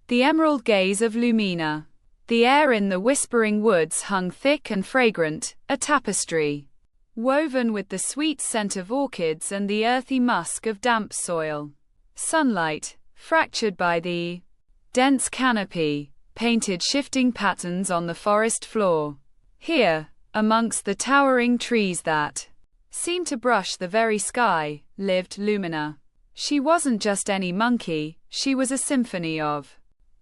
The Emerald Gaze of Lumina. The air in the whispering woods hung thick and fragrant, a tapestry, woven with the sweet scent of orchids and the earthy musk of damp soil. Sunlight, fractured by the dense canopy, painted shifting patterns on the forest floor. Here, amongst the towering trees that seemed to brush the very sky, lived Lumina. She wasn't just any monkey, she was a symphony of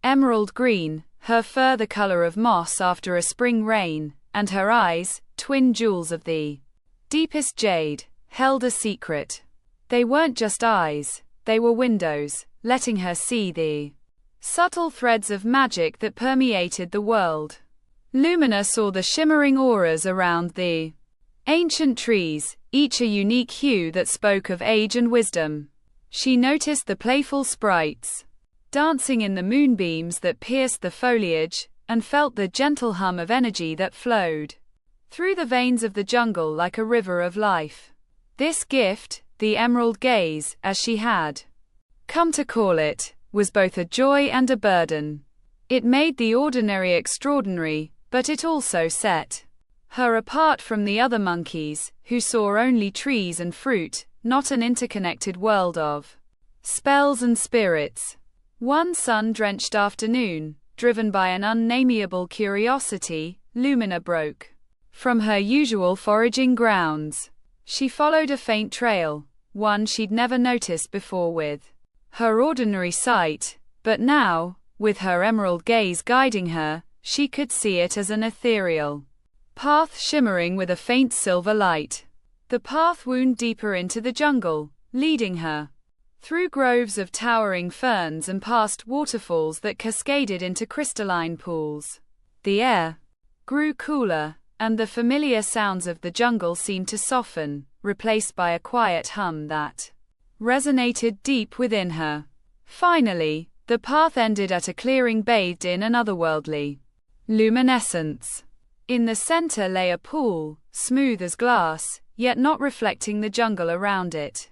emerald green, her fur the color of moss after a spring rain, and her eyes, twin jewels of the deepest jade, held a secret. They weren't just eyes, they were windows, letting her see the subtle threads of magic that permeated the world. Lumina saw the shimmering auras around the ancient trees, each a unique hue that spoke of age and wisdom. She noticed the playful sprites dancing in the moonbeams that pierced the foliage, and felt the gentle hum of energy that flowed through the veins of the jungle like a river of life. This gift, the Emerald Gaze, as she had come to call it, was both a joy and a burden. It made the ordinary extraordinary, but it also set her apart from the other monkeys, who saw only trees and fruit, not an interconnected world of spells and spirits. One sun-drenched afternoon, driven by an unnameable curiosity, Lumina broke from her usual foraging grounds. She followed a faint trail, one she'd never noticed before with her ordinary sight, but now, with her emerald gaze guiding her, she could see it as an ethereal path shimmering with a faint silver light. The path wound deeper into the jungle, leading her through groves of towering ferns and past waterfalls that cascaded into crystalline pools. The air grew cooler, and the familiar sounds of the jungle seemed to soften, replaced by a quiet hum that resonated deep within her. Finally, the path ended at a clearing bathed in an otherworldly luminescence. In the center lay a pool, smooth as glass, yet not reflecting the jungle around it,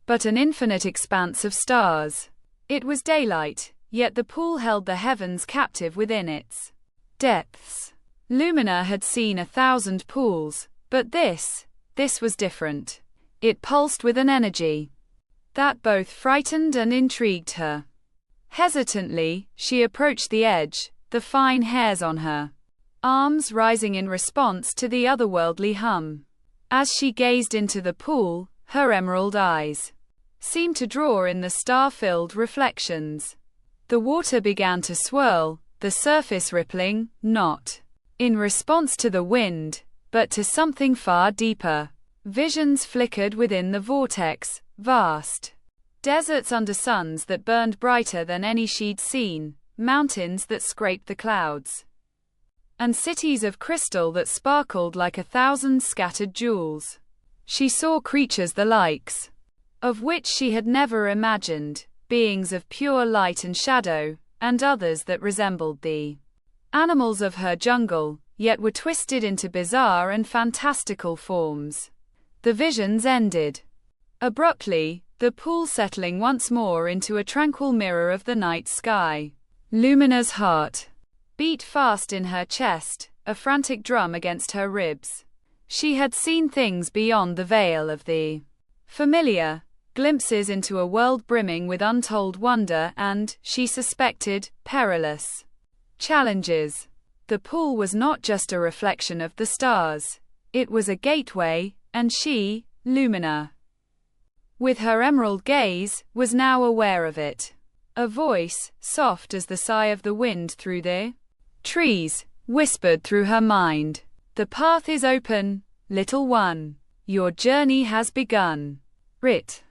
but an infinite expanse of stars. It was daylight, yet the pool held the heavens captive within its depths. Lumina had seen 1,000 pools, but this was different. It pulsed with an energy that both frightened and intrigued her. Hesitantly, she approached the edge, the fine hairs on her arms rising in response to the otherworldly hum. As she gazed into the pool, her emerald eyes seemed to draw in the star-filled reflections. The water began to swirl, the surface rippling, not in response to the wind, but to something far deeper. Visions flickered within the vortex, vast deserts under suns that burned brighter than any she'd seen, mountains that scraped the clouds, and cities of crystal that sparkled like 1,000 scattered jewels. She saw creatures the likes of which she had never imagined, beings of pure light and shadow, and others that resembled the animals of her jungle, yet were twisted into bizarre and fantastical forms. The visions ended abruptly, the pool settling once more into a tranquil mirror of the night sky. Lumina's heart beat fast in her chest, a frantic drum against her ribs. She had seen things beyond the veil of the familiar, glimpses into a world brimming with untold wonder and, she suspected, perilous challenges. The pool was not just a reflection of the stars. It was a gateway, and she, Lumina, with her emerald gaze, was now aware of it. A voice, soft as the sigh of the wind through the trees, whispered through her mind. "The path is open, little one. Your journey has begun." It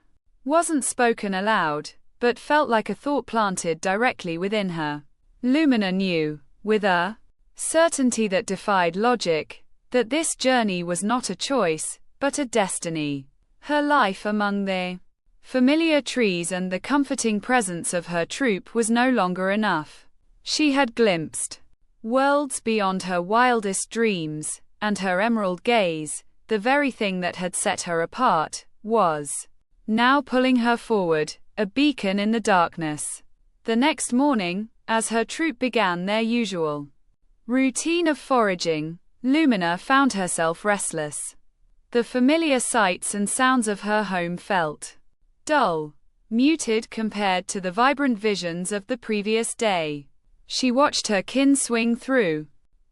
wasn't spoken aloud, but felt like a thought planted directly within her. Lumina knew, with a certainty that defied logic, that this journey was not a choice, but a destiny. Her life among the familiar trees and the comforting presence of her troop was no longer enough. She had glimpsed worlds beyond her wildest dreams, and her emerald gaze, the very thing that had set her apart, was now pulling her forward, a beacon in the darkness. The next morning, as her troop began their usual routine of foraging, Lumina found herself restless. The familiar sights and sounds of her home felt dull, muted compared to the vibrant visions of the previous day. She watched her kin swing through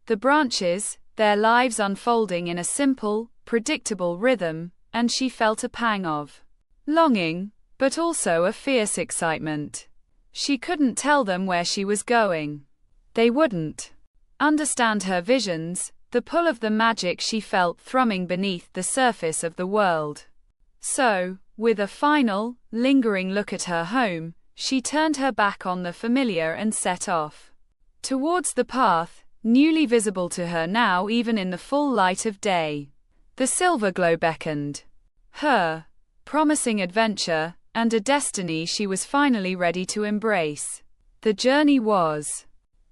the branches, their lives unfolding in a simple, predictable rhythm, and she felt a pang of longing, but also a fierce excitement. She couldn't tell them where she was going. They wouldn't understand her visions, the pull of the magic she felt thrumming beneath the surface of the world. So, with a final, lingering look at her home, she turned her back on the familiar and set off towards the path, newly visible to her now even in the full light of day. The silver glow beckoned her, promising adventure, and a destiny she was finally ready to embrace. The journey was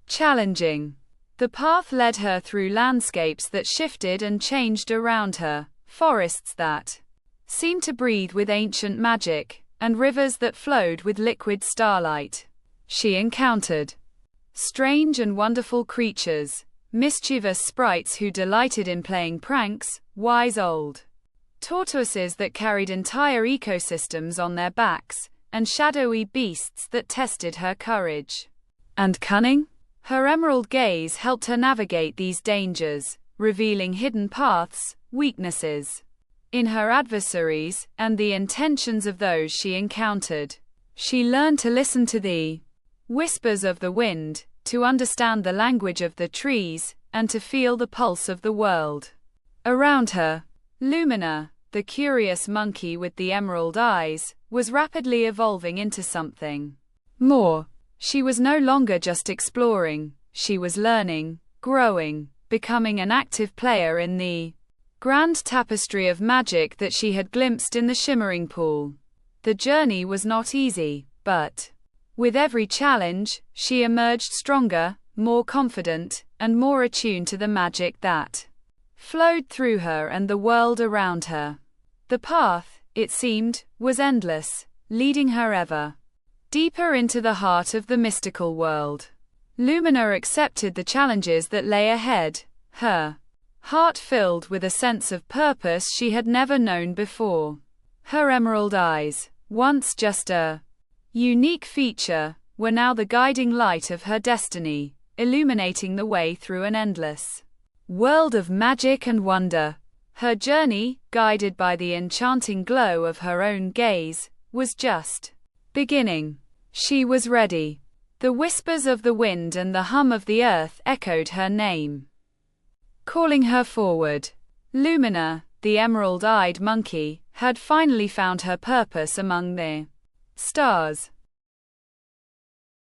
challenging. The path led her through landscapes that shifted and changed around her, forests that seemed to breathe with ancient magic, and rivers that flowed with liquid starlight. She encountered strange and wonderful creatures, mischievous sprites who delighted in playing pranks, wise old tortoises that carried entire ecosystems on their backs, and shadowy beasts that tested her courage and cunning. Her emerald gaze helped her navigate these dangers, revealing hidden paths, weaknesses in her adversaries, and the intentions of those she encountered. She learned to listen to the whispers of the wind, to understand the language of the trees, and to feel the pulse of the world around her. Lumina, the curious monkey with the emerald eyes, was rapidly evolving into something more. She was no longer just exploring, she was learning, growing, becoming an active player in the grand tapestry of magic that she had glimpsed in the shimmering pool. The journey was not easy, but with every challenge, she emerged stronger, more confident, and more attuned to the magic that flowed through her and the world around her. The path, it seemed, was endless, leading her ever deeper into the heart of the mystical world. Lumina accepted the challenges that lay ahead, her heart filled with a sense of purpose she had never known before. Her emerald eyes, once just a unique feature, were now the guiding light of her destiny, illuminating the way through an endless world of magic and wonder. Her journey, guided by the enchanting glow of her own gaze, was just beginning. She was ready. The whispers of the wind and the hum of the earth echoed her name, calling her forward. Lumina, the emerald-eyed monkey, had finally found her purpose among the stars.